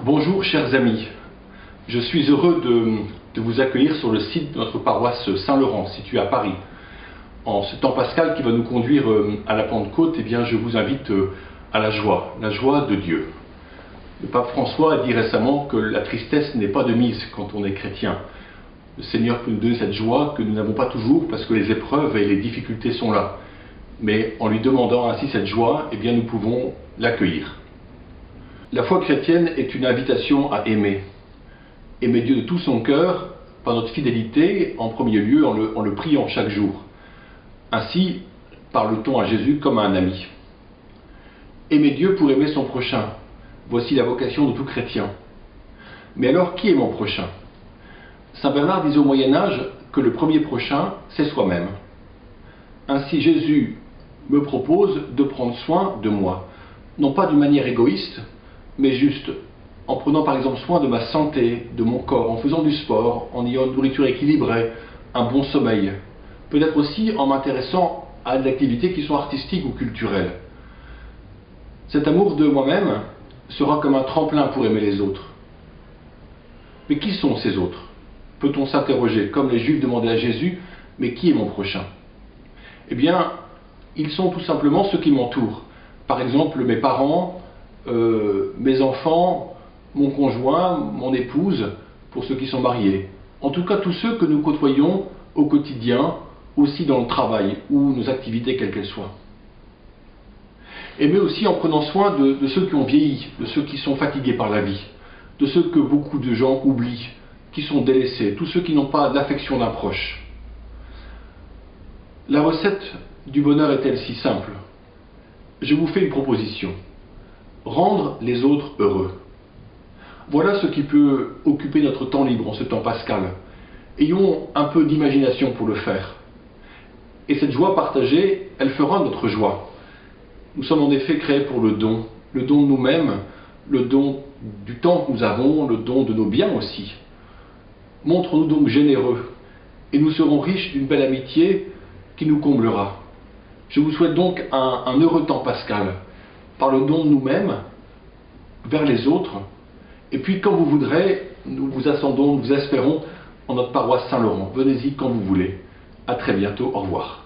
Bonjour chers amis, je suis heureux de vous accueillir sur le site de notre paroisse Saint-Laurent, située à Paris. En ce temps pascal qui va nous conduire à la Pentecôte, eh bien, je vous invite à la joie de Dieu. Le pape François a dit récemment que la tristesse n'est pas de mise quand on est chrétien. Le Seigneur peut nous donner cette joie que nous n'avons pas toujours parce que les épreuves et les difficultés sont là. Mais en lui demandant ainsi cette joie, eh bien, nous pouvons l'accueillir. La foi chrétienne est une invitation à aimer. Aimer Dieu de tout son cœur, par notre fidélité, en premier lieu en le priant chaque jour. Ainsi, parle-t-on à Jésus comme à un ami. Aimer Dieu pour aimer son prochain. Voici la vocation de tout chrétien. Mais alors, qui est mon prochain? Saint Bernard disait au Moyen-Âge que le premier prochain, c'est soi-même. Ainsi, Jésus me propose de prendre soin de moi, non pas d'une manière égoïste, mais juste en prenant par exemple soin de ma santé, de mon corps, en faisant du sport, en ayant une nourriture équilibrée, un bon sommeil. Peut-être aussi en m'intéressant à des activités qui sont artistiques ou culturelles. Cet amour de moi-même sera comme un tremplin pour aimer les autres. Mais qui sont ces autres? Peut-on s'interroger, comme les Juifs demandaient à Jésus, mais qui est mon prochain? Eh bien, ils sont tout simplement ceux qui m'entourent. Par exemple, mes parents, mes enfants, mon conjoint, mon épouse, pour ceux qui sont mariés. En tout cas, tous ceux que nous côtoyons au quotidien, aussi dans le travail ou nos activités quelles qu'elles soient. Aimer aussi en prenant soin de ceux qui ont vieilli, de ceux qui sont fatigués par la vie, de ceux que beaucoup de gens oublient, qui sont délaissés, tous ceux qui n'ont pas d'affection d'un proche. La recette du bonheur est-elle si simple? Je vous fais une proposition. Rendre les autres heureux. Voilà ce qui peut occuper notre temps libre en ce temps pascal. Ayons un peu d'imagination pour le faire. Et cette joie partagée, elle fera notre joie. Nous sommes en effet créés pour le don de nous-mêmes, le don du temps que nous avons, le don de nos biens aussi. Montre-nous donc généreux, et nous serons riches d'une belle amitié qui nous comblera. Je vous souhaite donc un heureux temps pascal, par le don de nous-mêmes, vers les autres, et puis quand vous voudrez, nous vous attendons, nous vous espérons en notre paroisse Saint-Laurent. Venez-y quand vous voulez. À très bientôt, au revoir.